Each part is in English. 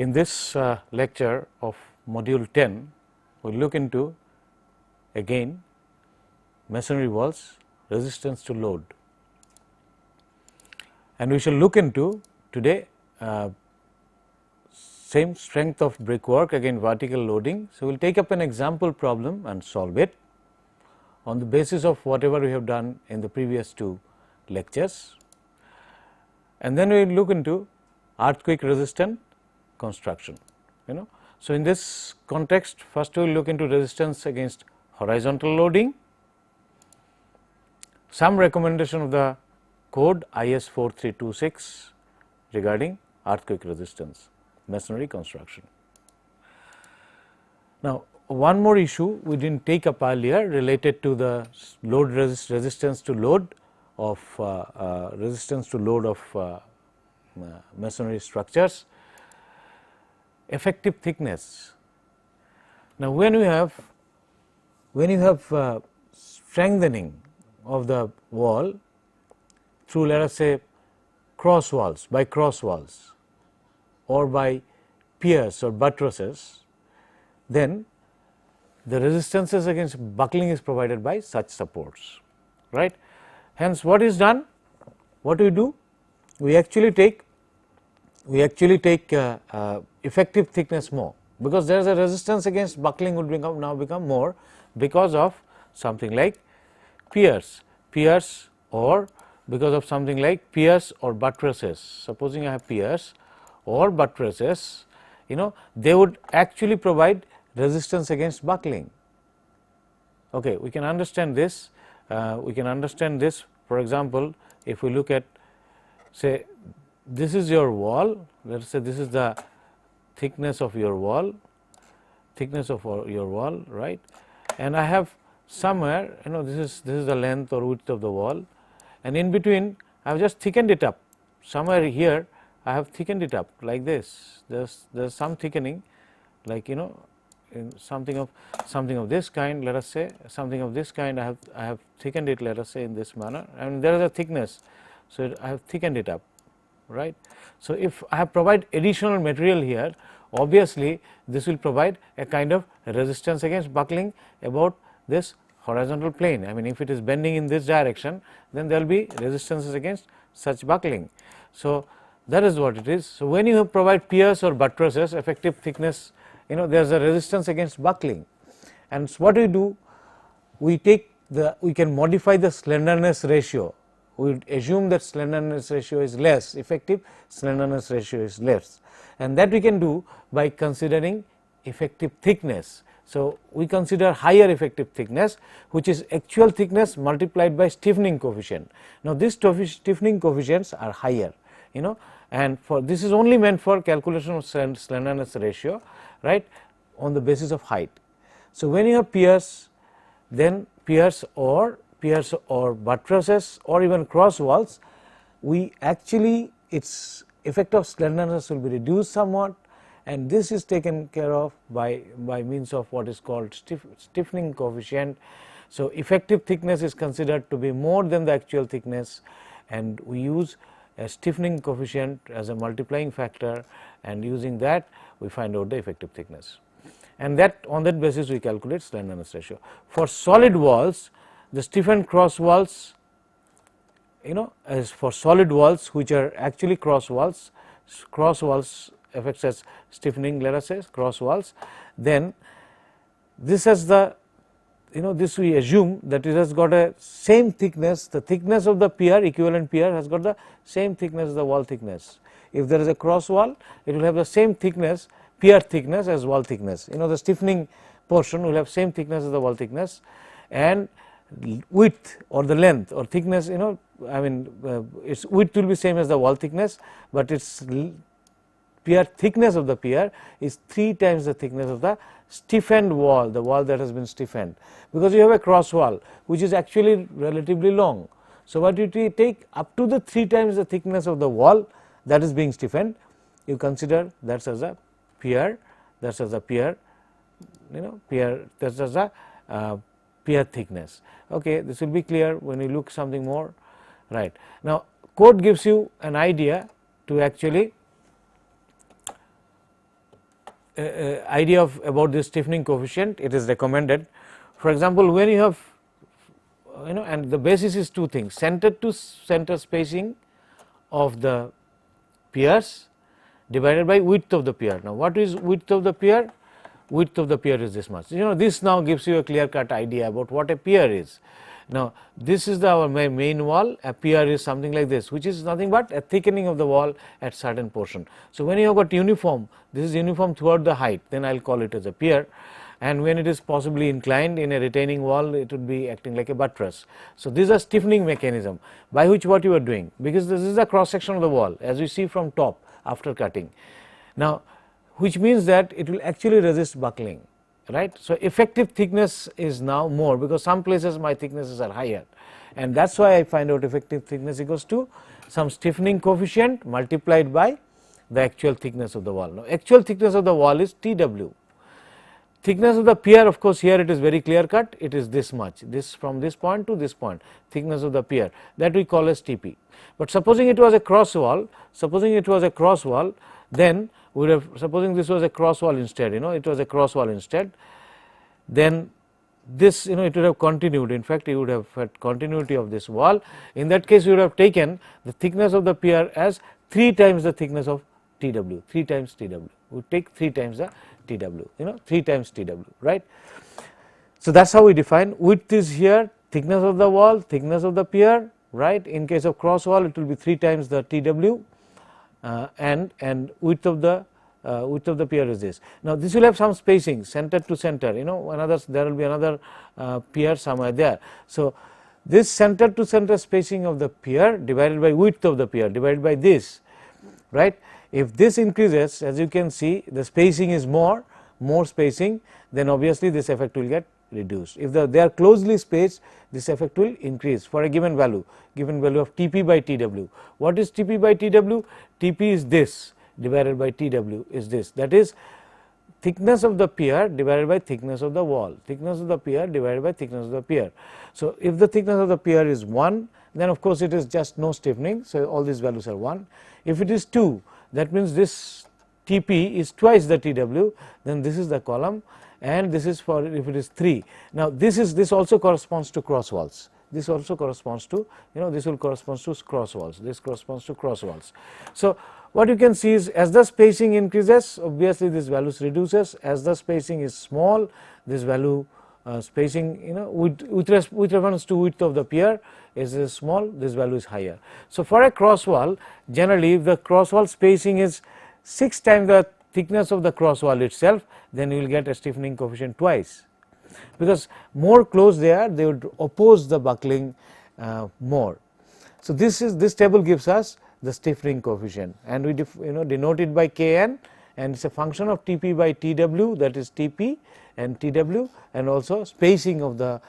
In this lecture of module 10, we will look into again masonry walls, resistance to load, and we shall look into today same strength of brickwork, again vertical loading. So, we will take up an example problem and solve it on the basis of whatever we have done in the previous two lectures, and then we will look into earthquake resistant construction. So, in this context, first we will look into resistance against horizontal loading, some recommendation of the code IS 4326 regarding earthquake resistance masonry construction. Now, one more issue we did not take up earlier related to the load resistance to load of masonry structures, effective thickness. Now, when you have strengthening of the wall through, let us say, cross walls, by cross walls or by piers or buttresses, then the resistances against buckling is provided by such supports, right. Hence, what is done? What we do? We actually take effective thickness more, because there is a resistance against buckling would now become more because of something like piers or because of something like piers or buttresses. Supposing I have piers or buttresses, they would actually provide resistance against buckling. Okay, we can understand this. For example, if we look at, say, this is your wall. Let us say this is the thickness of your wall, right? And I have somewhere, this is the length or width of the wall, and in between I have just thickened it up. Somewhere here I have thickened it up like this. There's some thickening, like in something of this kind. Let us say something of this kind. I have thickened it. Let us say in this manner, and there is a thickness. So I have thickened it up, right. So if I have provide additional material here, obviously this will provide a kind of resistance against buckling about this horizontal plane. I mean, if it is bending in this direction, then there will be resistances against such buckling. So that is what it is. So when you provide piers or buttresses, effective thickness, there is a resistance against buckling, and so what we do, we can modify the slenderness ratio. We assume that slenderness ratio is less, effective slenderness ratio is less, and that we can do by considering effective thickness. So we consider higher effective thickness, which is actual thickness multiplied by stiffening coefficient. Now these stiffening coefficients are higher, and for this is only meant for calculation of slenderness ratio, right, on the basis of height. So when you have piers, then piers or buttresses or even cross walls, we actually its effect of slenderness will be reduced somewhat, and this is taken care of by means of what is called stiffening coefficient. So effective thickness is considered to be more than the actual thickness, and we use a stiffening coefficient as a multiplying factor, and using that we find out the effective thickness, and that on that basis we calculate slenderness ratio. For solid walls, the stiffened cross walls, as for solid walls which are actually cross walls affects as stiffening, let us say cross walls, then this has the, this we assume that it has got a same thickness, the thickness of the pier, equivalent pier has got the same thickness as the wall thickness. If there is a cross wall, it will have the same thickness, pier thickness as wall thickness. The stiffening portion will have same thickness as the wall thickness, and width or the length or thickness, its width will be same as the wall thickness, but its pier thickness of the pier is 3 times the thickness of the stiffened wall, the wall that has been stiffened, because you have a cross wall which is actually relatively long. So what you take up to the 3 times the thickness of the wall that is being stiffened, you consider that as a pier, that as a pier, that as a pier thickness. Okay, this will be clear when you look something more, right. Now code gives you an idea to actually idea of about this stiffening coefficient, it is recommended. For example, when you have and the basis is two things: center to center spacing of the piers divided by width of the pier. Now, what is width of the pier? Width of the pier is this much. This now gives you a clear cut idea about what a pier is. Now, this is our main wall. A pier is something like this, which is nothing but a thickening of the wall at certain portion. So, when you have got uniform, this is uniform throughout the height, then I will call it as a pier, and when it is possibly inclined in a retaining wall, it would be acting like a buttress. So, this is a stiffening mechanism by which what you are doing, because this is the cross section of the wall as we see from top after cutting. Now, which means that it will actually resist buckling, right. So, effective thickness is now more, because some places my thicknesses are higher, and that is why I find out effective thickness equals to some stiffening coefficient multiplied by the actual thickness of the wall. Now, actual thickness of the wall is Tw. Thickness of the pier, of course, here it is very clear cut, it is this much, this from this point to this point, thickness of the pier, that we call as Tp. But supposing it was a cross wall, then we would have, supposing this was a cross wall instead, it was a cross wall instead, then this it would have continued. In fact, you would have had continuity of this wall. In that case, you would have taken the thickness of the pier as 3 times the thickness of Tw, 3 times Tw. We take 3 times the Tw, 3 times Tw, right. So, that is how we define. Width is here, thickness of the wall, thickness of the pier, right. In case of cross wall, it will be 3 times the Tw, and width of the pier is this. Now, this will have some spacing center to center, another, there will be another pier somewhere there. So, this center to center spacing of the pier divided by width of the pier divided by this, right. If this increases, as you can see, the spacing is more spacing, then obviously this effect will get reduced. If they are closely spaced, this effect will increase for a given value of Tp by Tw. What is Tp by Tw? Tp is this divided by Tw is this, that is thickness of the pier divided by thickness of the wall, thickness of the pier divided by thickness of the pier. So, if the thickness of the pier is 1, then of course, it is just no stiffening. So, all these values are 1. If it is 2, that means this Tp is twice the Tw, then this is the column, and this is for if it is 3. Now, this also corresponds to cross walls. This also corresponds to this will correspond to cross walls. This corresponds to cross walls. So, what you can see is as the spacing increases, obviously this value reduces. As the spacing is small, this value spacing with reference to width of the pier is small, this value is higher. So, for a cross wall, generally if the cross wall spacing is 6 times the thickness of the cross wall itself, then you will get a stiffening coefficient twice, because more close they are, they would oppose the buckling more. So, this table gives us the stiffening coefficient, and we denote it by Kn, and it is a function of Tp by Tw, that is Tp and Tw, and also spacing of the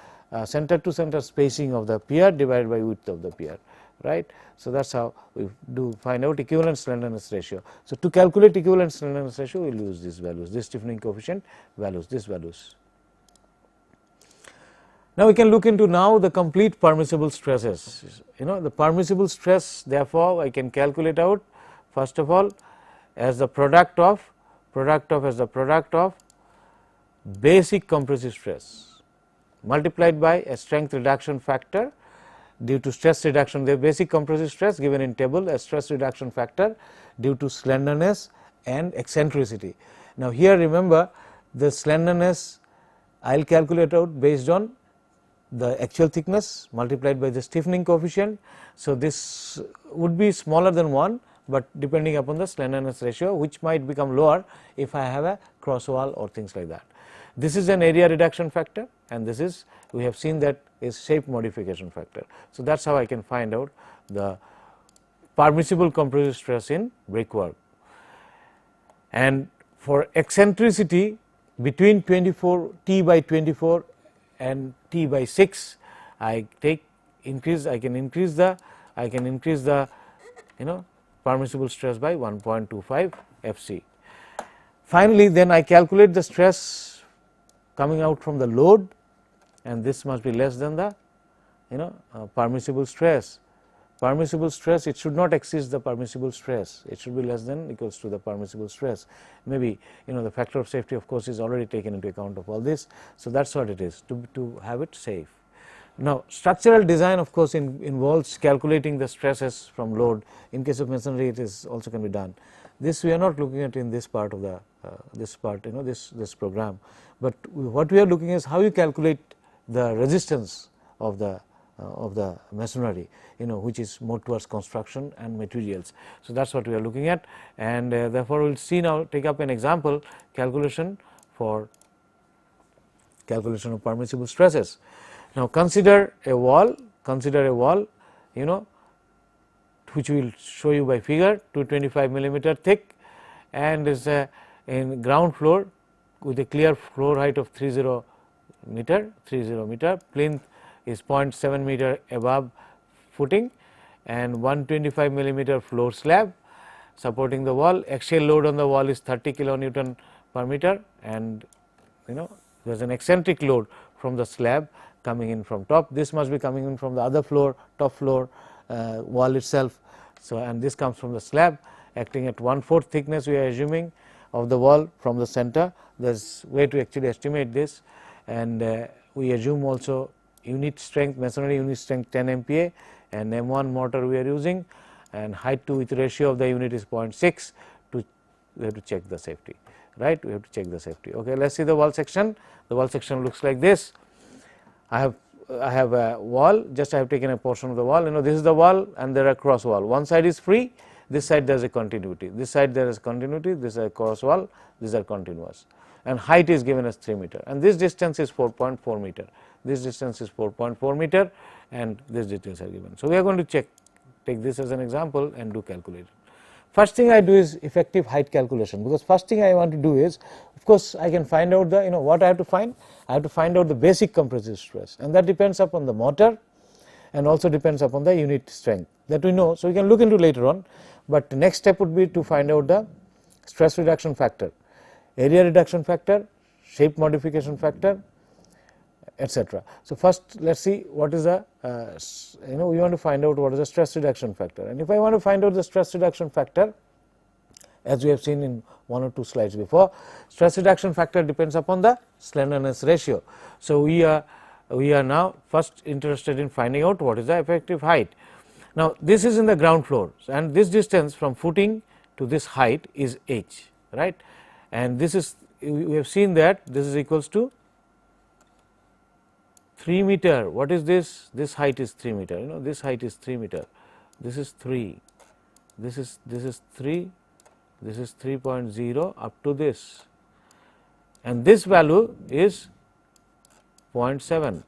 center to center spacing of the pier divided by width of the pier, right. So, that is how we do find out equivalent slenderness ratio. So, to calculate equivalent slenderness ratio, we will use these values, this stiffening coefficient values, these values. Now, we can look into now the complete permissible stresses. The permissible stress, therefore, I can calculate out first of all as the product of basic compressive stress multiplied by a strength reduction factor due to stress reduction. The basic compressive stress given in table as stress reduction factor due to slenderness and eccentricity. Now, here remember the slenderness I will calculate out based on the actual thickness multiplied by the stiffening coefficient. So, this would be smaller than 1, but depending upon the slenderness ratio, which might become lower if I have a cross wall or things like that. This is an area reduction factor, and this is, we have seen that is shape modification factor. So, that is how I can find out the permissible compressive stress in brickwork. And for eccentricity between 24 T by 24 and T by 6, I can increase the permissible stress by 1.25 Fc. Finally, then I calculate the stress coming out from the load, and this must be less than the permissible stress permissible stress, it should not exceed the permissible stress, it should be less than equals to the permissible stress. Maybe the factor of safety of course is already taken into account of all this. So, that is what it is to have it safe. Now, structural design of course involves calculating the stresses from load. In case of masonry it is also can be done. This we are not looking at in this part of the this part this program, but what we are looking is how you calculate the resistance of the masonry which is more towards construction and materials. So, that is what we are looking at, and therefore, we will see now take up an example calculation for calculation of permissible stresses. Now, consider a wall which we will show you by figure 225 millimeter thick and is in ground floor with a clear floor height of 30 meter, plinth is 0.7 meter above footing and 125 millimeter floor slab supporting the wall. Axial load on the wall is 30 kilonewton per meter, and there is an eccentric load from the slab coming in from top. This must be coming in from the other floor, top floor wall itself. So, and this comes from the slab acting at 1/4 thickness we are assuming of the wall from the center. There is way to actually estimate this, and we assume also unit strength, masonry unit strength 10 MPa and M1 mortar we are using, and height to width ratio of the unit is 0.6. We have to check the safety, right? We have to check the safety. Okay, let us see the wall section. The wall section looks like this. I have a wall, just I have taken a portion of the wall. This is the wall and there are cross wall. One side is free, this side there is a continuity, this side there is continuity, this is a cross wall, these are continuous, and height is given as 3 meter, and this distance is 4.4 meter. This distance is 4.4 meter, and these details are given. So, we are going to take this as an example and do calculation. First thing I do is effective height calculation, because first thing I want to do is, of course, I can find out the what I have to find. I have to find out the basic compressive stress, and that depends upon the mortar and also depends upon the unit strength that we know. So, we can look into later on, but the next step would be to find out the stress reduction factor, area reduction factor, shape modification factor, etc. So, first let us see what is the we want to find out what is the stress reduction factor, and if I want to find out the stress reduction factor, as we have seen in 1 or 2 slides before, stress reduction factor depends upon the slenderness ratio. So, we are now first interested in finding out what is the effective height. Now, this is in the ground floor, and this distance from footing to this height is h, right, and this is we have seen that this is equals to 3 meter. What is this? This height is 3 meter. This height is 3 meter. This is 3. This is 3. This is 3.0 up to this, and this value is 0.7.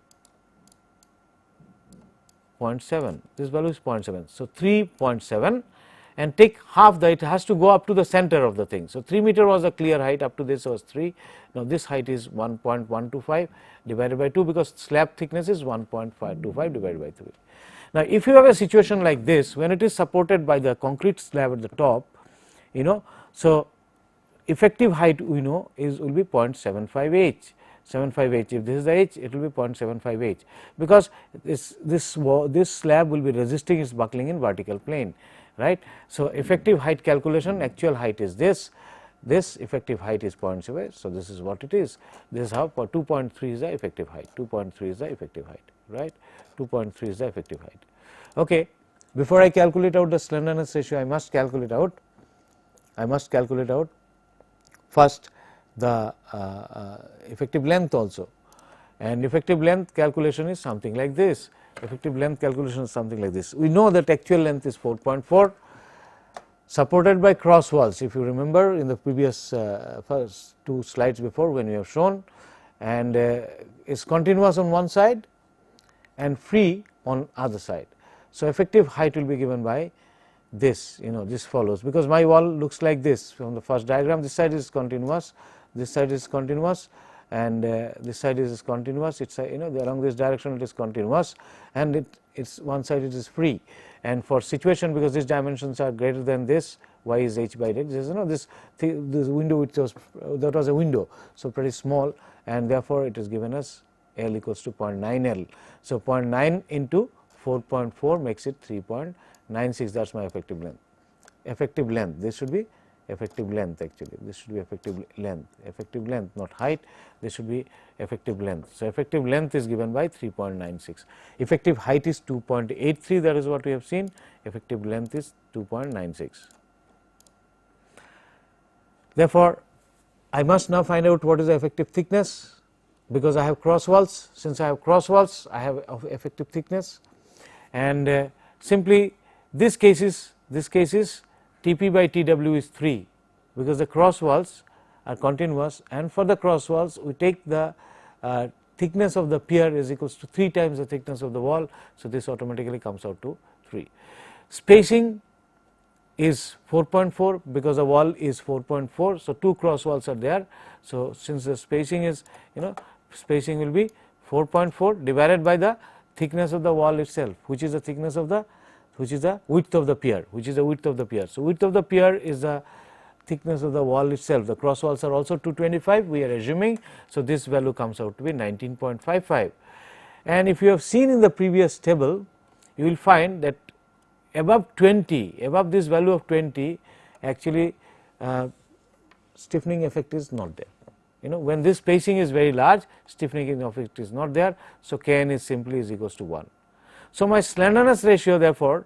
0.7. This value is 0.7. So, 3.7, and take half the, it has to go up to the center of the thing. So, 3 meter was the clear height, up to this was 3. Now, this height is 1.125 divided by 2, because slab thickness is 1.525 divided by 3. Now, if you have a situation like this, when it is supported by the concrete slab at the top, so effective height we know will be 0.75 h. 75 h. If this is the h, it will be 0.75 h, because this slab will be resisting its buckling in vertical plane, right. So, effective height calculation, actual height is this effective height is 0.7. So, this is what it is. This is how 2.3 is the effective height, 2.3 is the effective height, right, 2.3 is the effective height. Okay. Before I calculate out the slenderness ratio, I must calculate out first the effective length also, and effective length calculation is something like this. Effective length calculation is something like this. We know that actual length is 4.4, supported by cross walls, if you remember in the previous first 2 slides before when we have shown, and is continuous on one side and free on other side. So, effective height will be given by this, this follows, because my wall looks like this from the first diagram. This side is continuous, this side is continuous, and this side is continuous. It's along this direction it is continuous, and it's one side it is free. And for situation, because these dimensions are greater than this, y is h by x. This window which was that was a window, so pretty small, and therefore it is given as L equals to 0.9 L. So, 0.9 into 4.4 makes it 3.96, that is my effective length. Effective length, this should be effective length actually, this should be effective length not height, this should be effective length. So, effective length is given by 3.96, effective height is 2.83, that is what we have seen, effective length is 2.96. Therefore, I must now find out what is the effective thickness, because I have cross walls. Since I have cross walls, I have effective thickness, and simply this case is Tp by Tw is 3, because the cross walls are continuous, and for the cross walls we take the thickness of the pier is equals to 3 times the thickness of the wall. So, this automatically comes out to 3. Spacing is 4.4 because the wall is 4.4. So, 2 cross walls are there. So, since the spacing is spacing will be 4.4 divided by the thickness of the wall itself, which is the thickness of the width of the pier, So, width of the pier is the thickness of the wall itself. The cross walls are also 225, we are assuming. So, this value comes out to be 19.55, and if you have seen in the previous table, you will find that above 20, above this value of 20, actually stiffening effect is not there. When this spacing is very large, stiffening effect is not there. So, Kn is simply is equals to 1. So, my slenderness ratio therefore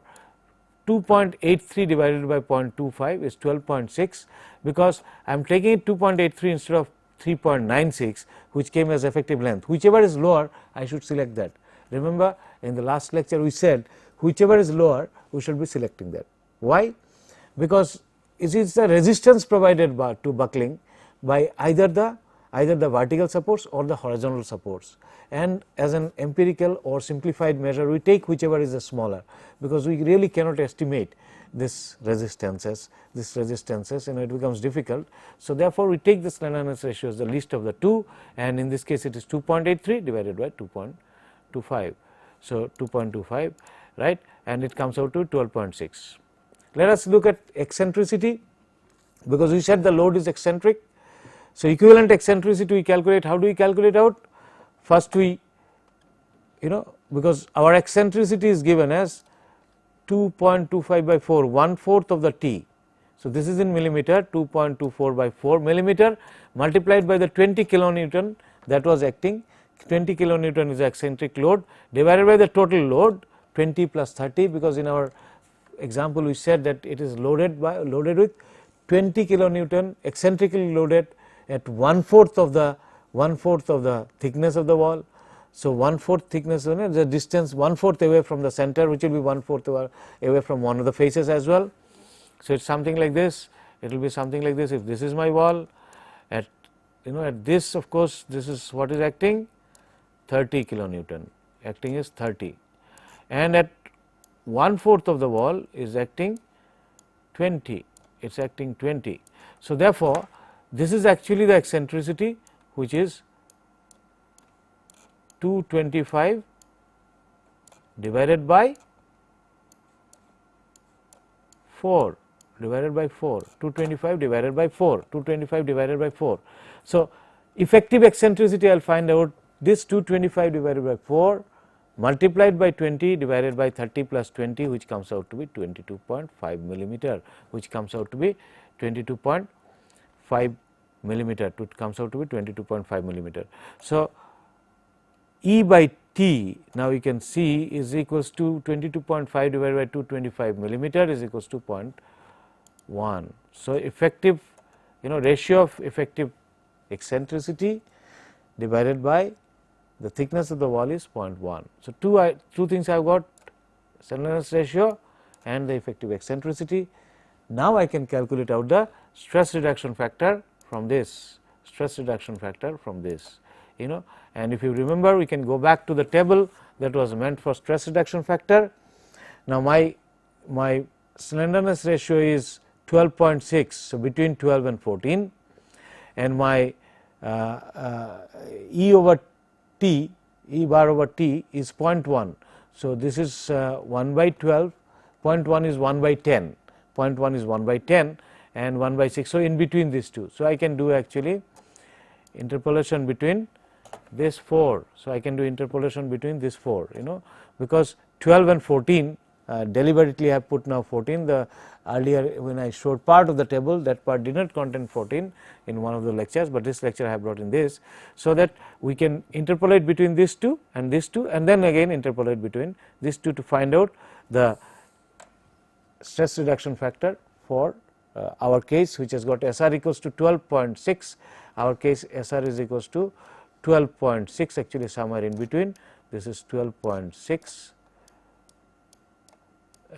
2.83 divided by 0.25 is 12.6, because I am taking it 2.83 instead of 3.96, which came as effective length. Whichever is lower, I should select that. Remember, in the last lecture we said whichever is lower, we should be selecting that. Why? Because it is the resistance provided to buckling by either the vertical supports or the horizontal supports, and as an empirical or simplified measure we take whichever is the smaller, because we really cannot estimate this resistances, it becomes difficult. So, therefore, we take the slenderness ratio as the least of the two, and in this case it is 2.83 divided by 2.25. So, 2.25, right, and it comes out to 12.6. Let us look at eccentricity, because we said the load is eccentric. So, equivalent eccentricity we calculate. How do we calculate out? First we, because our eccentricity is given as 2.25 by 4, 1/4 of the T. So, this is in millimeter, 2.24 by 4 millimeter multiplied by the 20 kilonewton that was acting. 20 kilonewton is the eccentric load divided by the total load 20 plus 30, because in our example we said that it is loaded with 20 kilonewton, eccentrically loaded at 1/4 of the thickness of the wall. So, 1/4 thickness, the distance 1/4 away from the center, which will be 1/4 away from one of the faces as well. So, it is something like this, it will be something like this. If this is my wall, at this, of course, this is what is acting, 30 kilonewton, acting is 30, and at 1/4 of the wall is acting 20, it is acting 20. So, therefore, this is actually the eccentricity, which is 225 divided by 4 divided by 4, 225 divided by 4, 225 divided by 4. So, effective eccentricity I will find out this 225 divided by 4 multiplied by 20 divided by 30 plus 20, which comes out to be 22.5 millimeter, which comes out to be 22.5 millimeter, millimeter. So, E by T now you can see is equals to 22.5 divided by 225 millimeter is equals to 0.1. So, effective ratio of effective eccentricity divided by the thickness of the wall is 0.1. So, two things I have got, slenderness ratio and the effective eccentricity. Now, I can calculate out the stress reduction factor from this, and if you remember, we can go back to the table that was meant for stress reduction factor. Now, my slenderness ratio is 12.6, so between 12 and 14, and my E over T, E bar over T is 0.1. So, this is 1 by 12, 0.1 is 1 by 10, 0.1 is 1 by 10 and 1 by 6. So, in between these two. So, I can do actually interpolation between this 4. So, I can do interpolation between this 4, because 12 and 14 deliberately I have put now 14. The earlier when I showed part of the table, that part did not contain 14 in one of the lectures, but this lecture I have brought in this. So, that we can interpolate between these two and these two, and then again interpolate between these two to find out the stress reduction factor for our case, which has got SR equals to 12.6. Our case SR is equals to 12.6, actually somewhere in between. This is 12.6,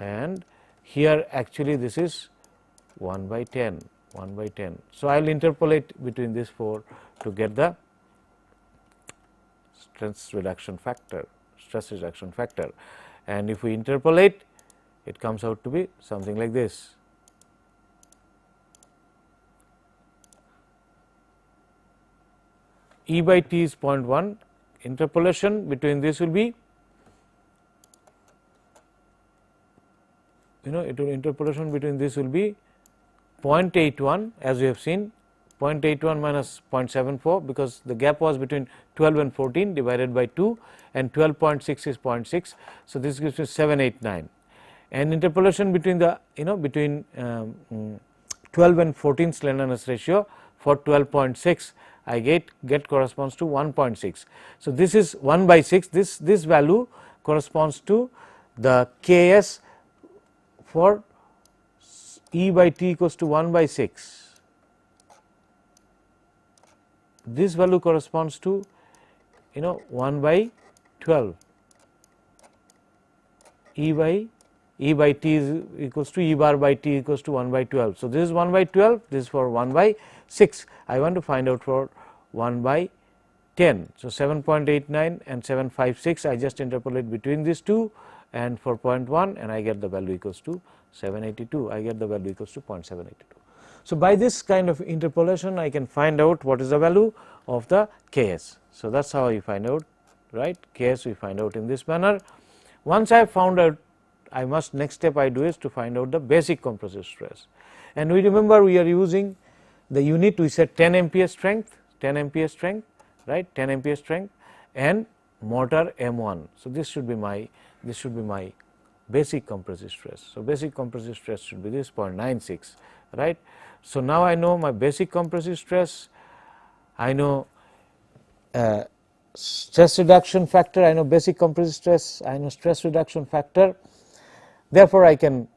and here actually this is 1 by 10, 1 by 10. So, I will interpolate between these 4 to get the stress reduction factor, and if we interpolate, it comes out to be something like this. E by T is 0.1, interpolation between this will be, interpolation between this will be 0.81, as we have seen, 0.81 minus 0.74, because the gap was between 12 and 14 divided by 2, and 12.6 is 0.6. So, this gives me 789, and interpolation between the between 12 and 14 slenderness ratio for 12.6 I get corresponds to 1.6. So, this is 1 by 6, this value corresponds to the Ks for E by T equals to 1 by 6. This value corresponds to 1 by 12. E by T is equals to E bar by T equals to 1 by 12. So, this is 1 by 12, this is for 1 by 6. I want to find out for 1 by 10. So, 7.89 and 756, I just interpolate between these two, and for 0.1, and I get the value equals to 782. I get the value equals to 0.782. So, by this kind of interpolation, I can find out what is the value of the Ks. So, that is how you find out, right? Ks we find out in this manner. Once I have found out, I must, next step I do is to find out the basic compressive stress, and we remember we are using the unit, we said 10 MPa strength, 10 MPa strength, right, 10 MPa strength, and mortar M1. So, this should be my basic compressive stress. So, basic compressive stress should be this 0.96, right. So, now I know my basic compressive stress, I know stress reduction factor, I know basic compressive stress, I know stress reduction factor. Therefore, I can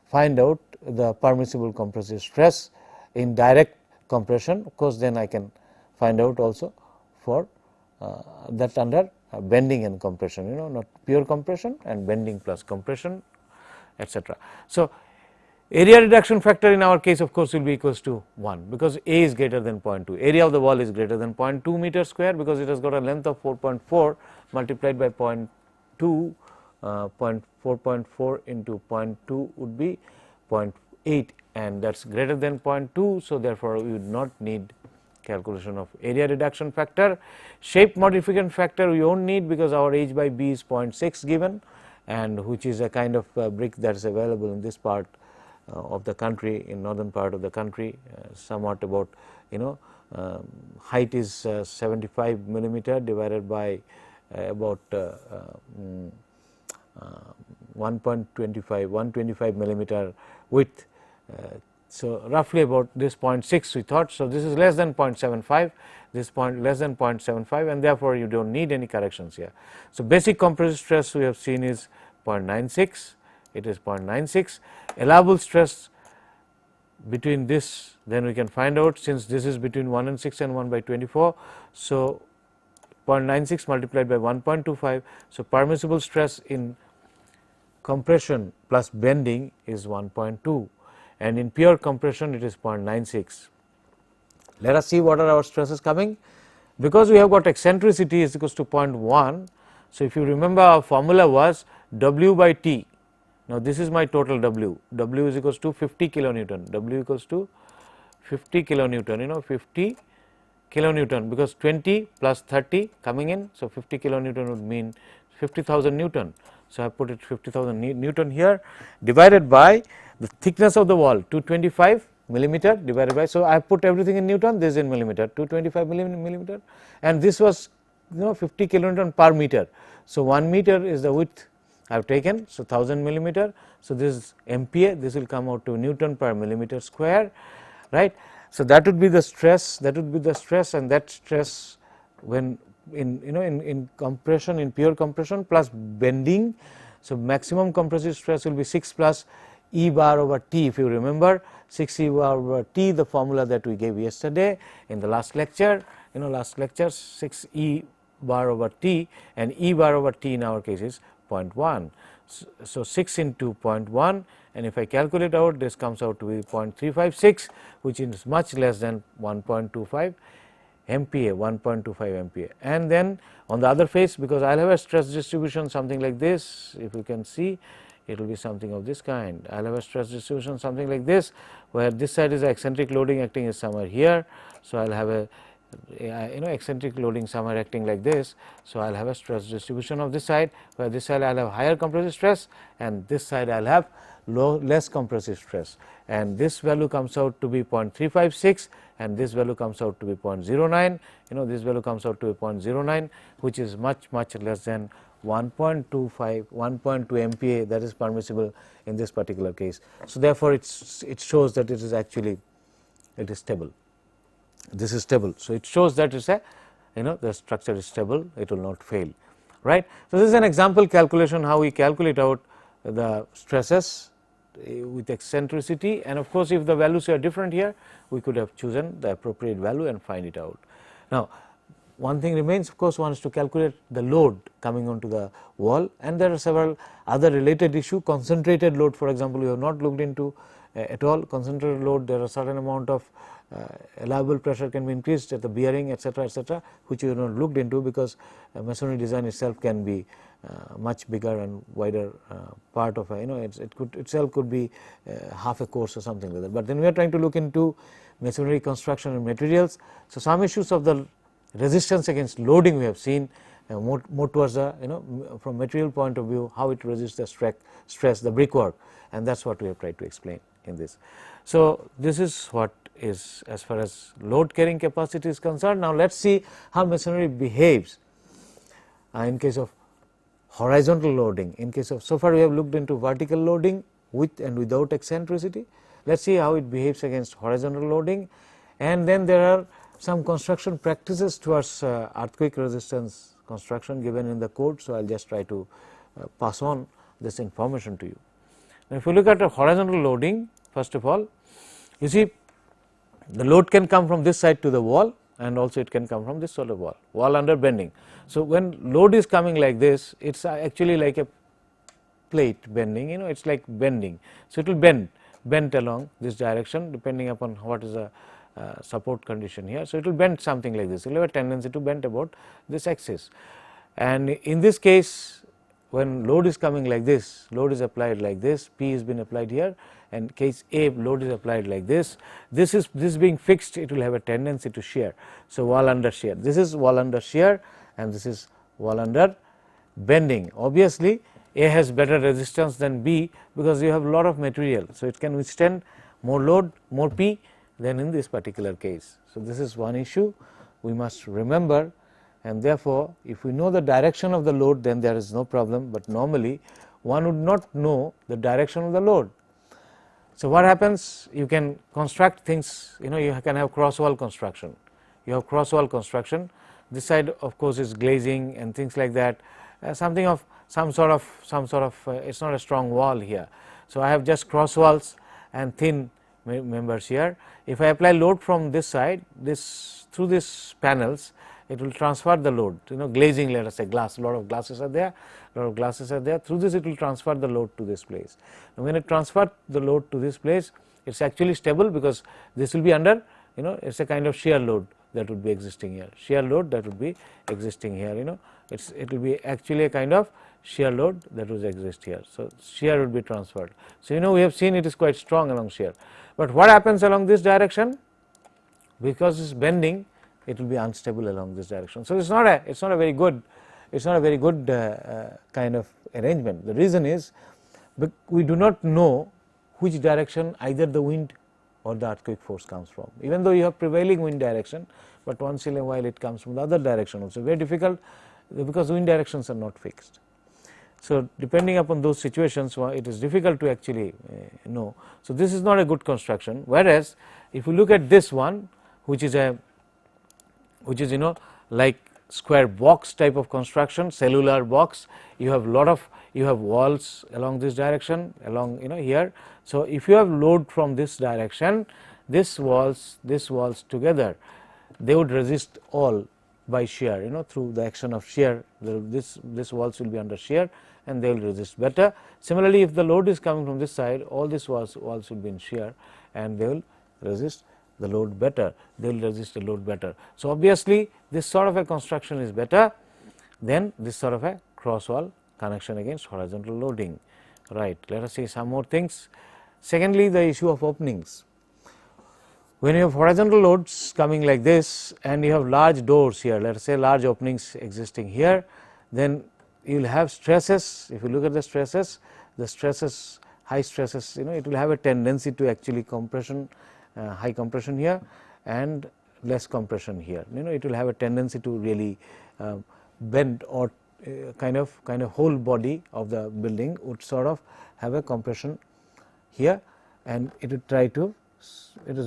find out the permissible compressive stress in direct compression. Of course, then I can find out also for that under bending and compression, not pure compression, and bending plus compression, etc. So, area reduction factor in our case of course will be equals to 1, because A is greater than 0.2, area of the wall is greater than 0.2 meter square, because it has got a length of 4.4 multiplied by 0.2, 4.4 into 0.2 would be 0.8, and that is greater than 0.2. So, therefore, we would not need calculation of area reduction factor. Shape modification factor we won't need, because our H by B is 0.6 given, and which is a kind of brick that is available in this part of the country, in northern part of the country, somewhat about height is 75 millimeter divided by about 125 millimeter width. So, roughly about this 0.6 we thought. So, this is less than 0.75, this point less than 0.75, and therefore, you do not need any corrections here. So, basic compressive stress we have seen is 0.96, it is 0.96. Allowable stress between this, then we can find out, since this is between 1 and 6 and 1 by 24. So, 0.96 multiplied by 1.25. So, permissible stress in compression plus bending is 1.2, and in pure compression it is 0.96. Let us see what are our stresses coming. Because we have got eccentricity is equals to 0.1. So, if you remember, our formula was W by T. Now, this is my total W, W is equals to 50 kilonewton, W equals to 50 kilonewton, 50 kilonewton, because 20 plus 30 coming in. So, 50 kilonewton would mean 50,000 Newton. So, I have put it 50,000 Newton here, divided by the thickness of the wall 225 millimeter divided by, so I have put everything in Newton, this is in millimeter, 225 millimeter, and this was 50 kilonewton per meter. So 1 meter is the width I have taken, so 1000 millimeter. So this is MPa, this will come out to Newton per millimeter square, right. So that would be the stress, and that stress when in compression, in pure compression plus bending. So maximum compressive stress will be 6 plus E bar over T, if you remember 6 E bar over T, the formula that we gave yesterday in the last lecture, 6 E bar over T, and E bar over T in our case is 0.1. So 6 into 0.1, and if I calculate out, this comes out to be 0.356, which is much less than 1.25 MPa, 1.25 MPa. And then on the other face, because I will have a stress distribution something like this, if you can see, it will be something of this kind. I will have a stress distribution something like this, where this side is eccentric loading acting is somewhere here. So I will have a eccentric loading somewhere acting like this. So I will have a stress distribution of this side, where this side I will have higher compressive stress, and this side I will have less compressive stress, and this value comes out to be 0.356, and this value comes out to be 0.09, this value comes out to be 0.09, which is much less than 1.25, 1.2 MPa that is permissible in this particular case. So therefore it shows that it is actually, it is stable, this is stable. So it shows that it is a, the structure is stable, it will not fail, right. So this is an example calculation how we calculate out the stresses with eccentricity, and of course if the values are different here, we could have chosen the appropriate value and find it out. Now one thing remains, of course, one is to calculate the load coming onto the wall, and there are several other related issues. Concentrated load, for example, we have not looked into at all. Concentrated load, there are certain amount of allowable pressure can be increased at the bearing, etc., which we have not looked into, because masonry design itself can be much bigger and wider part of a, it could itself could be half a course or something like that. But then we are trying to look into masonry construction and materials. So some issues of the resistance against loading we have seen, more towards the from material point of view, how it resists the stress, the brickwork, and that is what we have tried to explain in this. So this is what is as far as load carrying capacity is concerned. Now let us see how masonry behaves in case of horizontal loading. In case of, so far we have looked into vertical loading with and without eccentricity. Let us see how it behaves against horizontal loading, and then there are some construction practices towards earthquake resistance construction given in the code. So I will just try to pass on this information to you. Now if you look at a horizontal loading, first of all, you see the load can come from this side to the wall, and also it can come from this sort of wall under bending. So when load is coming like this, it is actually like a plate bending, it is like bending. So it will bend along this direction depending upon what is the support condition here. So it will bend something like this, it will have a tendency to bend about this axis, and in this case when load is coming like this, load is applied like this, P has been applied here, and case A load is applied like this, this being fixed, it will have a tendency to shear. So wall under shear, this is wall under shear and this is wall under bending. Obviously A has better resistance than B, because you have a lot of material, so it can withstand more load, more P than in this particular case. So this is one issue we must remember, and therefore if we know the direction of the load, then there is no problem, but normally one would not know the direction of the load. So what happens, you can construct things, you can have cross wall construction, this side of course is glazing and things like that, some sort of it is not a strong wall here. So I have just cross walls and thin members here. If I apply load from this side, through these panels, it will transfer the load, glazing, let us say glass, a lot of glasses are there, through this it will transfer the load to this place. Now when it transfers the load to this place, it is actually stable, because this will be under, it is a kind of shear load that would be existing here, it will be actually a kind of shear load that would exist here. So shear would be transferred. So we have seen it is quite strong along shear, but what happens along this direction, because it is bending, it will be unstable along this direction. So it is not a very good kind of arrangement. The reason is we do not know which direction either the wind or the earthquake force comes from, even though you have prevailing wind direction, but once in a while it comes from the other direction also. Very difficult, because wind directions are not fixed. So, depending upon those situations, it is difficult to actually know. So, this is not a good construction, whereas if you look at this one, which is like square box type of construction, cellular box, you have walls along this direction, along here. So, if you have load from this direction, this walls together, they would resist all by shear, through the action of shear, this walls will be under shear and they will resist better. Similarly, if the load is coming from this side, all these walls will be in shear and they will resist the load better, they will resist the load better. So, obviously, this sort of a construction is better than this sort of a cross wall connection against horizontal loading, right. Let us see some more things. Secondly, the issue of openings. When you have horizontal loads coming like this and you have large doors here, let us say large openings existing here, then you will have stresses. If you look at the stresses, high stresses, it will have a tendency to actually compression, high compression here and less compression here. It will have a tendency to really bend, or kind of whole body of the building would sort of have a compression here, and it would try to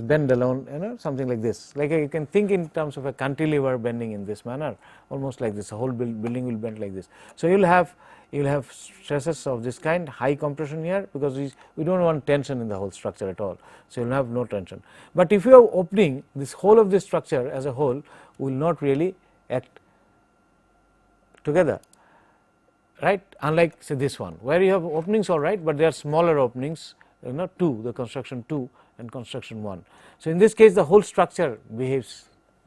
bend along, something like this. Like you can think in terms of a cantilever bending in this manner, almost like this. The whole building will bend like this. So, you will have stresses of this kind, high compression here, because we do not want tension in the whole structure at all. So, you will have no tension. But if you have opening, this whole of this structure as a whole will not really act together, right, unlike say this one, where you have openings all right, but they are smaller openings, the construction 2 and construction 1. So, in this case the whole structure behaves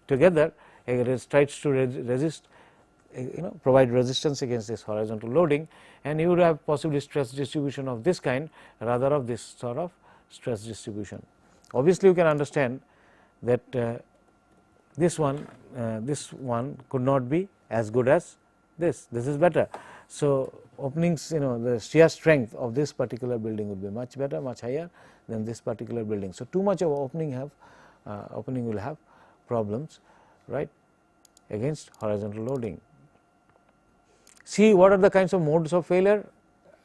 together, it tries to resist, provide resistance against this horizontal loading, and you would have possibly stress distribution of this kind rather of this sort of stress distribution. Obviously, you can understand that this one could not be as good as this is better. So, openings, the shear strength of this particular building would be much better, much higher than this particular building. So, too much of opening will have problems, right, against horizontal loading. See what are the kinds of modes of failure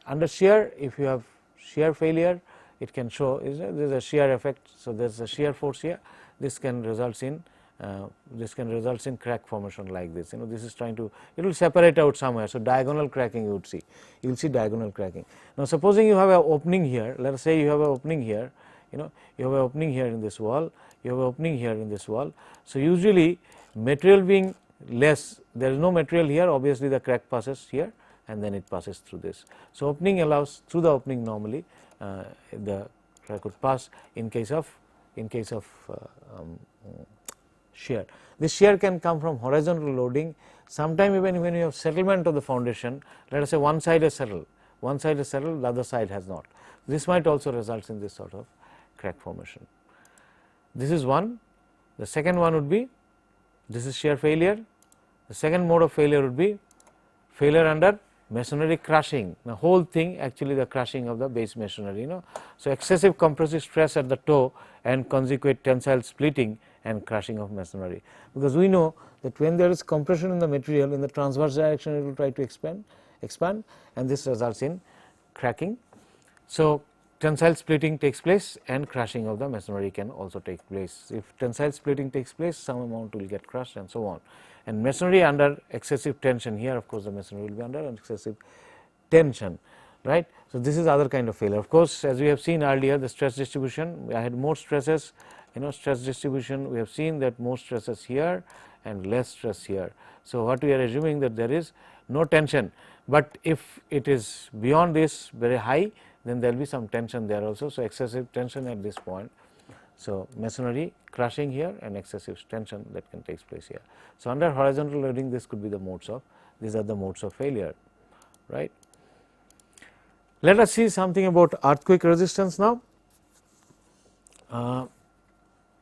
under shear. If you have shear failure, it can show there is a shear effect. So, there is a shear force here. This can result in crack formation like this. This is trying to, it will separate out somewhere. So, diagonal cracking you would see, you will see diagonal cracking. Now, supposing you have an opening here, let us say you have an opening here, you have an opening here in this wall, you have an opening here in this wall. So, usually material being less, there is no material here, obviously the crack passes here and then it passes through this. So, opening allows, through the opening normally the crack would pass in case of shear. This shear can come from horizontal loading, sometime even when you have settlement of the foundation, let us say one side is settled, the other side has not. This might also result in this sort of crack formation. This is one. The second one would be, this is shear failure. The second mode of failure would be failure under masonry crushing, the whole thing actually the crushing of the base masonry. So, excessive compressive stress at the toe and consequent tensile splitting and crushing of masonry, because we know that when there is compression in the material in the transverse direction, it will try to expand and this results in cracking. So, tensile splitting takes place and crushing of the masonry can also take place. If tensile splitting takes place, some amount will get crushed and so on. And masonry under excessive tension, here of course, the masonry will be under excessive tension, right. So, this is other kind of failure. Of course, as we have seen earlier, the stress distribution, I had more stresses, stress distribution, we have seen that more stresses here and less stress here. So, what we are assuming that there is no tension, but if it is beyond this very high, then there will be some tension there also. So, excessive tension at this point. So, masonry crushing here and excessive tension that can take place here. So, under horizontal loading, this could be the modes of, these are the modes of failure, right. Let us see something about earthquake resistance now.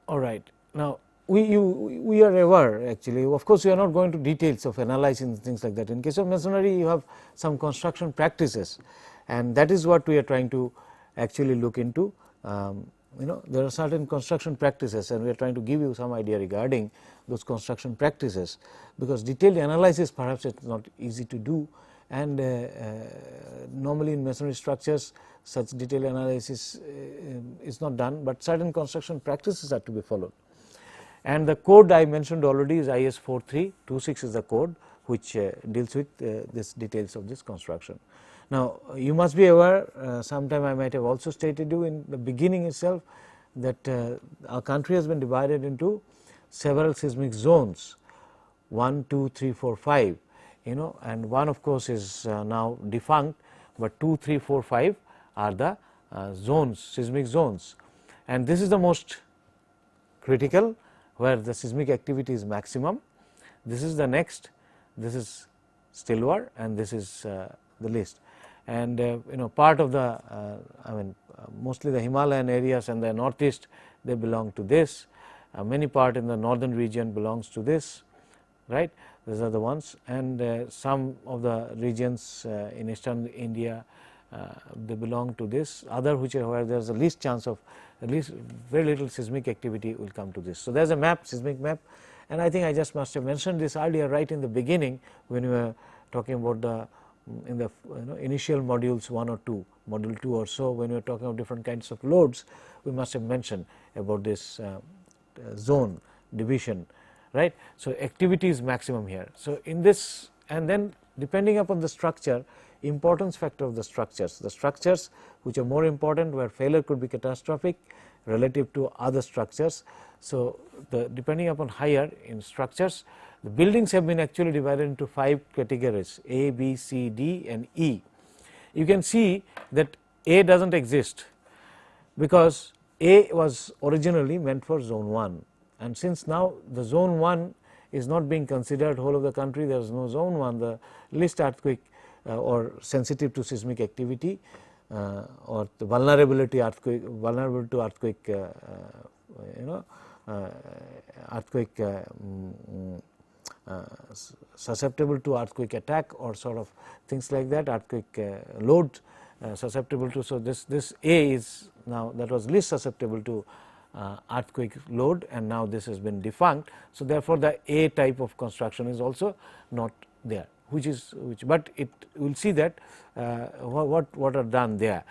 All right. Now, we are aware actually, of course, we are not going to details of analyzing things like that. In case of masonry, you have some construction practices, and that is what we are trying to actually look into there are certain construction practices, and we are trying to give you some idea regarding those construction practices, because detailed analysis perhaps it is not easy to do, and normally in masonry structures such detailed analysis is not done, but certain construction practices are to be followed. And the code I mentioned already is IS 4326 is the code which deals with this details of this construction. Now, you must be aware, sometime I might have also stated you in the beginning itself, that our country has been divided into several seismic zones, 1, 2, 3, 4, 5, and one of course is now defunct, but 2, 3, 4, 5 are the zones, seismic zones, and this is the most critical, where the seismic activity is maximum. This is the next, this is Stillwater, and this is the least. And part of the mostly the Himalayan areas and the northeast, they belong to this. Many part in the northern region belongs to this, right. These are the ones, and some of the regions in eastern India, they belong to this. Other which are where there is the least chance of, at least very little seismic activity will come to this. So, there is a map, seismic map, and I think I just must have mentioned this earlier right in the beginning when we were talking about the in the initial modules 1 or 2, module 2 or so, when we are talking of different kinds of loads, we must have mentioned about this zone division, right. So, activity is maximum here. So, in this, and then depending upon the structure, importance factor of the structures which are more important, where failure could be catastrophic relative to other structures. So, depending upon higher in structures, the buildings have been actually divided into 5 categories, A, B, C, D and E. You can see that A does not exist, because A was originally meant for zone 1, and since now the zone 1 is not being considered whole of the country, there is no zone 1, the least earthquake or sensitive to seismic activity or the vulnerability earthquake, vulnerable to earthquake, earthquake susceptible to earthquake attack or sort of things like that, earthquake load susceptible to. So, this A is now, that was least susceptible to earthquake load, and now this has been defunct. So, therefore, the A type of construction is also not there, but it will see that what are done there.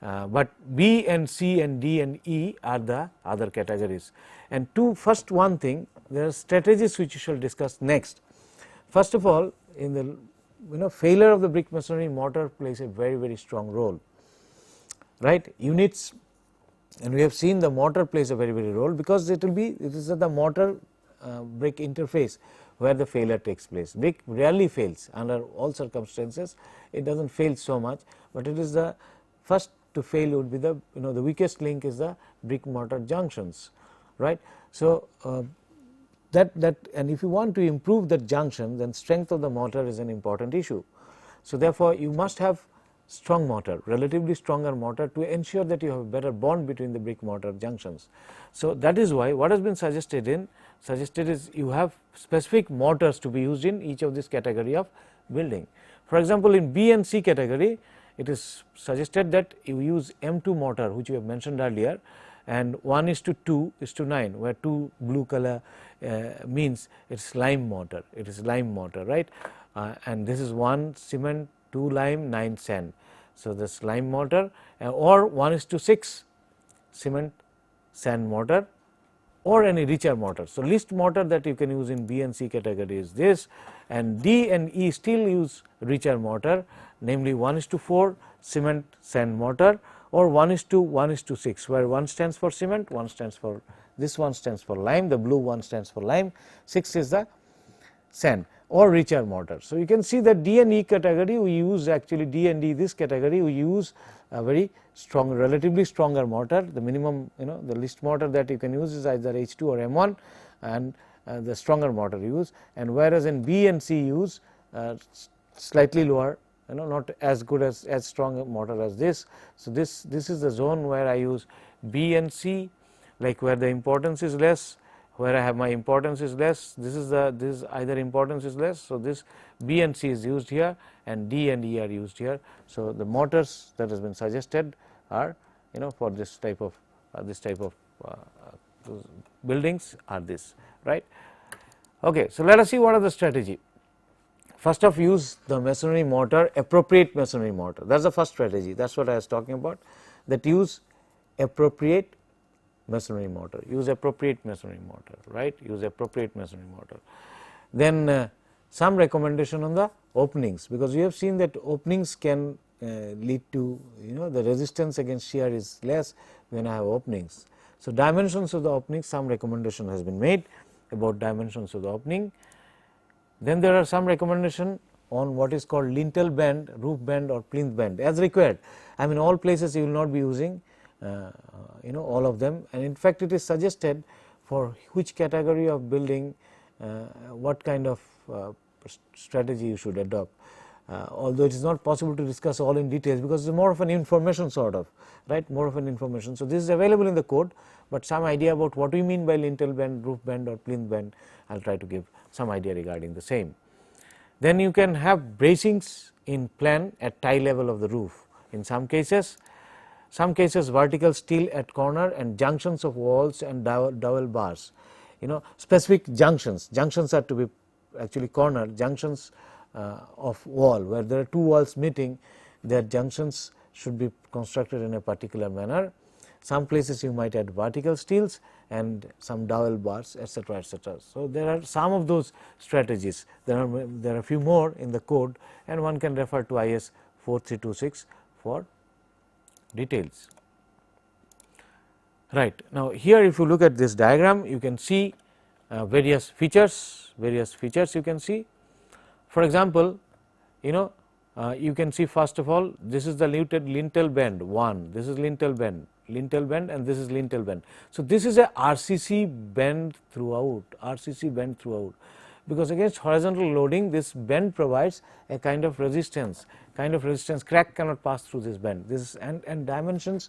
But B and C and D and E are the other categories. And first one thing, there are strategies which we shall discuss next. First of all, in the failure of the brick masonry, mortar plays a very strong role, right. Units, and we have seen the mortar plays a very role, because it is at the mortar brick interface where the failure takes place. Brick rarely fails under all circumstances, it does not fail so much, but it is the first to fail would be the the weakest link is the brick mortar junctions, right. So, and if you want to improve that junction, then strength of the mortar is an important issue. So, therefore, you must have strong mortar, relatively stronger mortar, to ensure that you have a better bond between the brick mortar junctions. So, that is why what has been suggested is you have specific mortars to be used in each of this category of building. For example, in B and C category, it is suggested that you use M2 mortar, which we have mentioned earlier, and 1:2:9, where 2 blue color means it is lime mortar, right, and this is 1 cement, 2 lime, 9 sand. So, this lime mortar, or 1:6 cement sand mortar, or any richer mortar. So, least mortar that you can use in B and C category is this, and D and E still use richer mortar, namely 1:4 cement sand mortar, or 1:1:6, where 1 stands for cement, 1 stands for, this one stands for lime, the blue one stands for lime, 6 is the sand, or richer mortar. So, you can see that D and E category we use, actually D and E this category we use a very strong, relatively stronger mortar. The minimum, the least mortar that you can use is either H2 or M1, and the stronger mortar you use, and whereas in B and C use slightly lower, not as good as strong a mortar as this. So, this is the zone where I use B and C, like where the importance is less, where I have my importance is less, this is either importance is less. So, this B and C is used here, and D and E are used here. So, the mortars that has been suggested are for this type of this type of buildings are this, right. Okay, so let us see what are the strategy. First off, use the masonry mortar, appropriate masonry mortar. That is the first strategy. That is what I was talking about. That use appropriate masonry mortar. Use appropriate masonry mortar, right. Use appropriate masonry mortar. Then some recommendation on the openings, because we have seen that openings can lead to, the resistance against shear is less when I have openings. So, dimensions of the opening, some recommendation has been made about dimensions of the opening. Then there are some recommendation on what is called lintel bend, roof bend or plinth bend as required. I mean, all places you will not be using all of them, and in fact it is suggested for which category of building what kind of strategy you should adopt. Although it is not possible to discuss all in details, because it is more of an information sort of, right, more of an information. So, this is available in the code, but some idea about what we mean by lintel bend, roof bend or plinth bend, I will try to give some idea regarding the same. Then you can have bracings in plan at tie level of the roof. In some cases vertical steel at corner and junctions of walls and dowel bars. Specific junctions are to be actually corner junctions of wall, where there are two walls meeting, their junctions should be constructed in a particular manner. Some places you might add vertical steels and some dowel bars, etc., etc. So, there are some of those strategies. There are a few more in the code, and one can refer to IS 4326 for details. Right. Now, here if you look at this diagram, you can see various features you can see. For example, you can see first of all, this is the lintel bend 1, this is lintel bend and this is lintel bend. So, this is a RCC bend throughout, because against horizontal loading this bend provides a kind of resistance, crack cannot pass through this bend. This and dimensions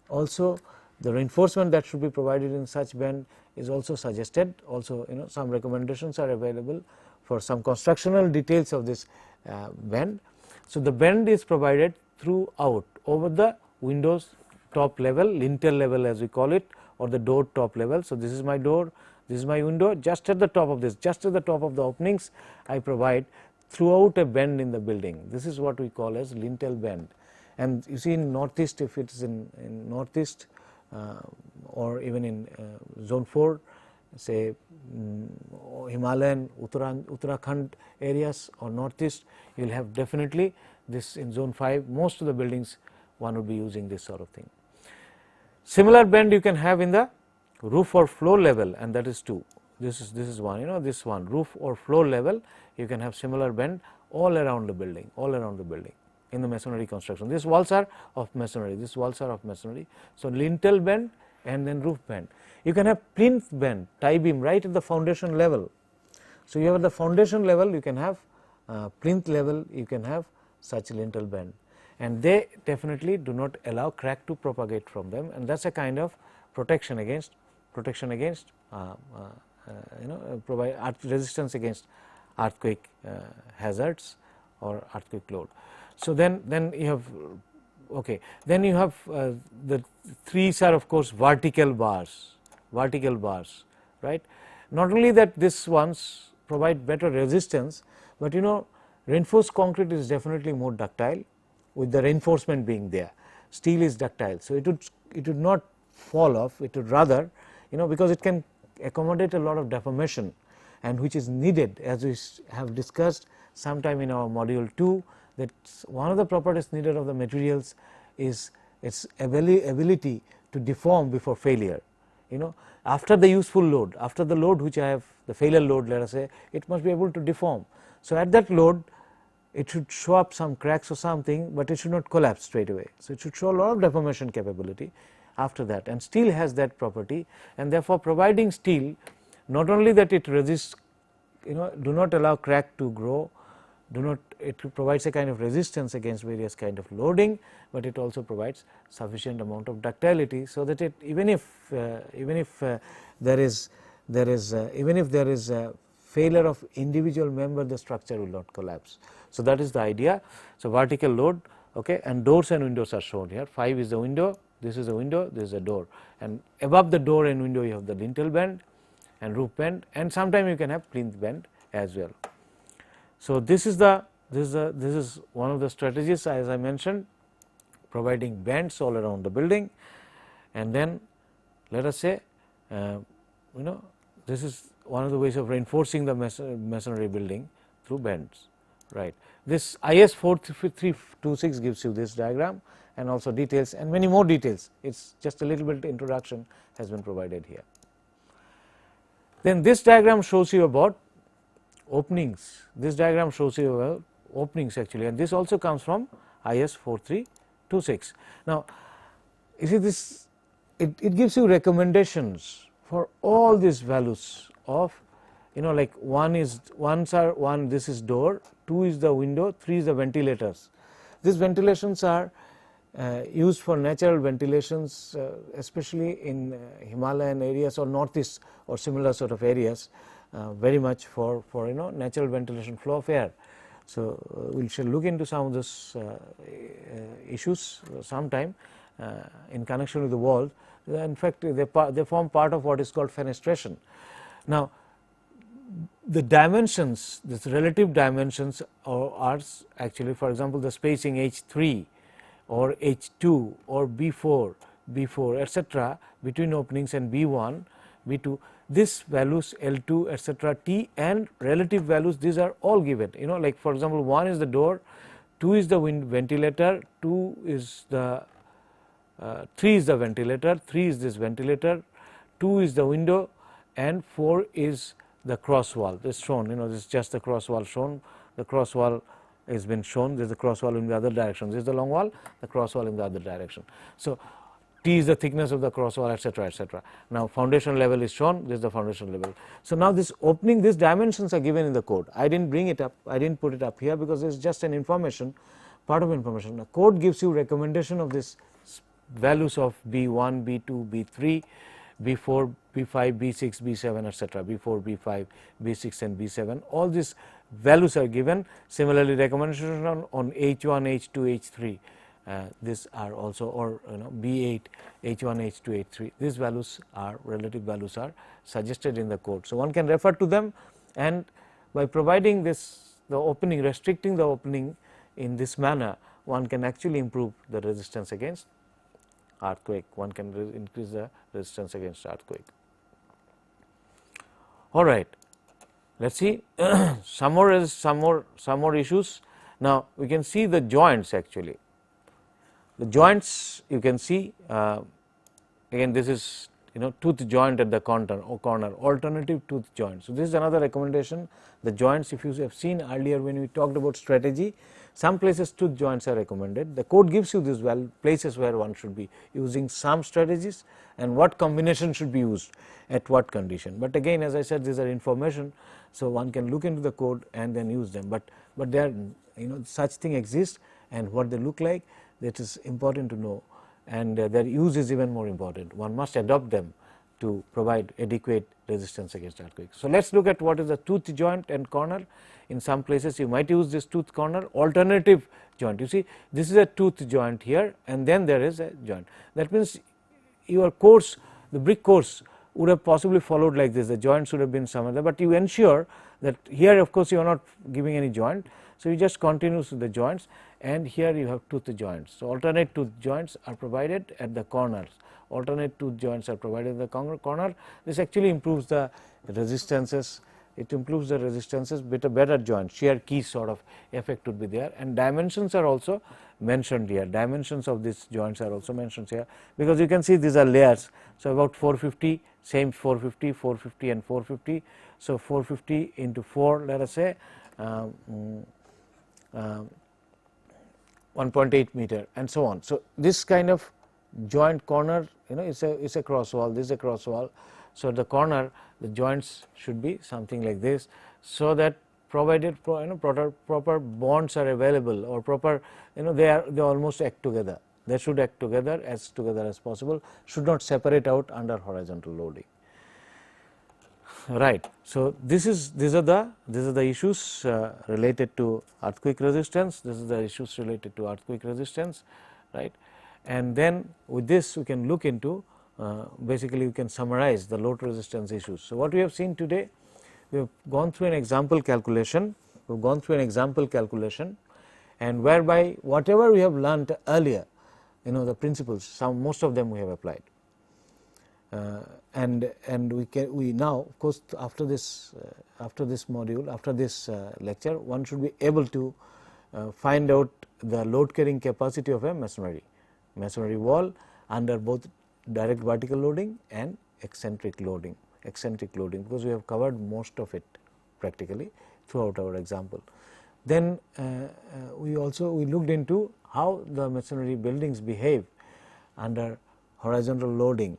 also, the reinforcement that should be provided in such bend is also suggested. Also, some recommendations are available for some constructional details of this bend. So, the bend is provided throughout over the windows top level, lintel level as we call it, or the door top level. So, this is my door, this is my window, just at the top of this, just at the top of the openings I provide throughout a bend in the building. This is what we call as lintel bend. And you see in northeast, if it is in northeast or even in zone 4, say Himalayan, Uttarakhand areas or northeast, you will have definitely this. In zone 5, most of the buildings one would be using this sort of thing. Similar bend you can have in the roof or floor level, and that is 2. This is one, this one, roof or floor level, you can have similar bend all around the building, in the masonry construction. These walls are of masonry, So, lintel bend and then roof bend. You can have plinth bend, tie beam right at the foundation level. So, you have at the foundation level, you can have plinth level, you can have such lintel bend, and they definitely do not allow crack to propagate from them, and that is a kind of protection against provide resistance against earthquake hazards or earthquake load. So, then you have then you have the 3s are of course vertical bars, right. Not only that these ones provide better resistance, but reinforced concrete is definitely more ductile with the reinforcement being there. Steel is ductile, so it would not fall off, it would rather because it can accommodate a lot of deformation, and which is needed, as we have discussed sometime in our module 2, that one of the properties needed of the materials is its ability to deform before failure. After the useful load, after the load which I have, the failure load, let us say, it must be able to deform. So, at that load it should show up some cracks or something, but it should not collapse straight away. So, it should show a lot of deformation capability after that, and steel has that property, and therefore, providing steel, not only that it resists, do not allow crack to grow, it provides a kind of resistance against various kind of loading, but it also provides sufficient amount of ductility, so that it even if there is a failure of individual member, the structure will not collapse. So, that is the idea. So, vertical load, and doors and windows are shown here. 5 is the window, This is a window, this is a door, and above the door and window you have the lintel bend and roof bend, and sometimes you can have plinth bend as well. So, this is one of the strategies, as I mentioned, providing bends all around the building, and then let us say this is one of the ways of reinforcing the masonry building through bends, right. This IS 4326 gives you this diagram and also details and many more details. It is just a little bit introduction has been provided here. Then this diagram shows you about openings. This diagram shows you about openings actually, and this also comes from IS 4326. Now, you see this, it gives you recommendations for all these values of like one this is door, 2 is the window, 3 is the ventilators. These ventilations are used for natural ventilations, especially in Himalayan areas or northeast or similar sort of areas, very much for natural ventilation, flow of air. So, we shall look into some of those issues sometime in connection with the wall. In fact, they form part of what is called fenestration. Now, the dimensions, this relative dimensions are actually, for example, the spacing H3 or H2 or B4, etc. between openings and B1, B2, this values L2, etc. T and relative values, these are all given. Like for example, 1 is the door, 2 is the ventilator, 2 is the 3 is the ventilator, 3 is this ventilator, 2 is the window, and 4 is the cross wall. This is shown, this is just the cross wall shown. The cross wall has been shown. There is the cross wall in the other direction. This is the long wall, the cross wall in the other direction. So, T is the thickness of the cross wall, etc., etc. Now, foundation level is shown. This is the foundation level. So, now this opening, these dimensions are given in the code. I didn't bring it up. I didn't put it up here because it is just an information, part of information. The code gives you recommendation of this values of B1, B2, B3, B4, B5, B6, B7, etc. B4, B5, B6 and B7, all these values are given. Similarly, recommendation on H1, H2, H3, these are also, or B8, H1, H2, H3, these values are relative values are suggested in the code. So, one can refer to them, and by providing this the opening, restricting the opening in this manner, one can actually improve the resistance against earthquake, one can increase the resistance against earthquake. All right, let us see some more issues. Now, we can see the joints actually. The joints you can see again, this is tooth joint at the corner, alternative tooth joint. So, this is another recommendation. The joints, if you have seen earlier when we talked about strategy, some places tooth joints are recommended. The code gives you these places where one should be using some strategies and what combination should be used at what condition. But again, as I said, these are information. So, one can look into the code and then use them, but there such thing exists, and what they look like, that is important to know, and their use is even more important. One must adopt them to provide adequate resistance against earthquake. So, let us look at what is the tooth joint and corner. In some places you might use this tooth corner, alternative joint. You see, this is a tooth joint here, and then there is a joint. That means your course, the brick course would have possibly followed like this, the joints would have been some other, but you ensure that here of course you are not giving any joint. So, you just continue with the joints, and here you have tooth joints. So, alternate tooth joints are provided at the corners, alternate tooth joints are provided at the corner. This actually improves the resistances, it improves the resistances, better joint, shear key sort of effect would be there, and dimensions are also mentioned here. Dimensions of these joints are also mentioned here, because you can see these are layers. So, about 450, same 450, 450 and 450. So, 450 into 4, let us say 1.8 meter and so on. So, this kind of joint corner is a cross wall, this is a cross wall. So, the corner, the joints should be something like this, so that provided proper bonds are available, or proper they almost act together, they should act together as possible, should not separate out under horizontal loading. Right. So, these are the issues related to earthquake resistance, this is the issues related to earthquake resistance, right. and then with this we can look into basically we can summarize the load resistance issues. So, what we have seen today, we have gone through an example calculation, and whereby whatever we have learnt earlier, the principles, most of them we have applied. And we now, of course, after this module, after this lecture, one should be able to find out the load carrying capacity of a masonry wall under both direct vertical loading and eccentric loading, because we have covered most of it practically throughout our example. Then we looked into how the masonry buildings behave under horizontal loading.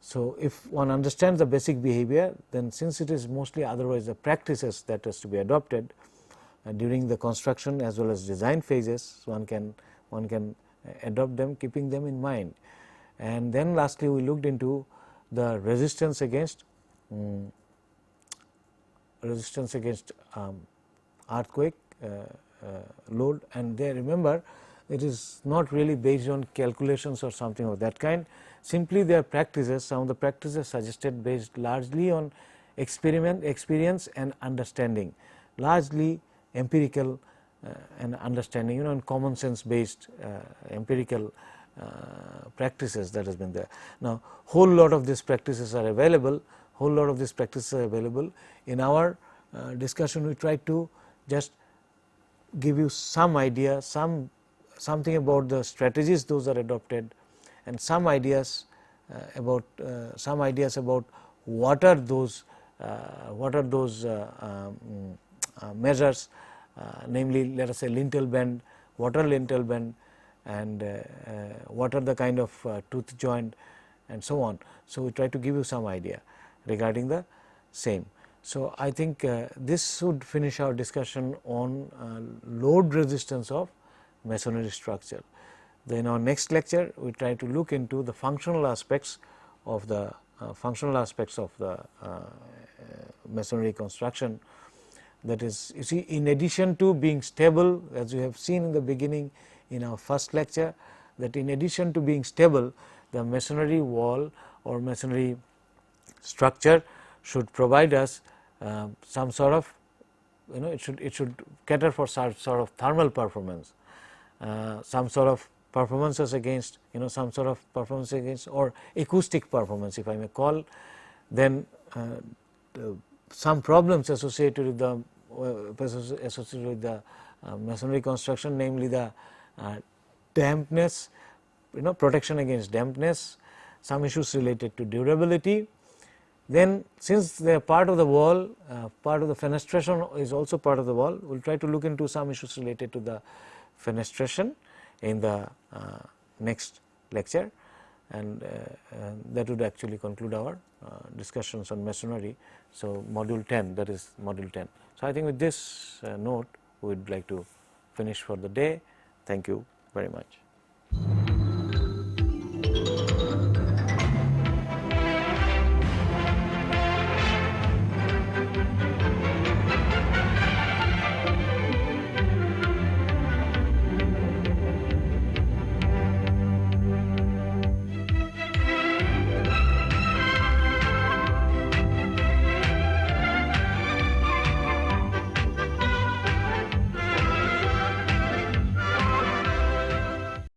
So, if one understands the basic behavior, then since it is mostly otherwise the practices that has to be adopted during the construction as well as design phases, one can adopt them, keeping them in mind. And then lastly, we looked into the resistance against earthquake load, and there, remember, it is not really based on calculations or something of that kind. Simply they are practices, some of the practices suggested based largely on experience and understanding, largely empirical and understanding, and common sense based empirical practices that has been there. Now, whole lot of these practices are available, in our discussion. We try to just give you some idea, something about the strategies those are adopted, and some ideas about what are those measures, namely, let us say lintel bend, water lintel bend, and what are the kind of tooth joint and so on. So, we try to give you some idea regarding the same. So, I think this would finish our discussion on load resistance of masonry structure. Then our next lecture we try to look into the functional aspects of the masonry construction. That is, you see, in addition to being stable, as we have seen in the beginning in our first lecture, that in addition to being stable, the masonry wall or masonry structure should provide us some sort of, it should cater for some sort of thermal performance, some sort of performances against, or acoustic performance, if I may call. Then some problems associated with the masonry construction, namely the dampness, protection against dampness, some issues related to durability. Then, since they are part of the wall, part of the fenestration is also part of the wall, we will try to look into some issues related to the fenestration in the next lecture, and that would actually conclude our discussions on masonry. So, module 10, that is module 10. So, I think with this note we would like to finish for the day. Thank you very much.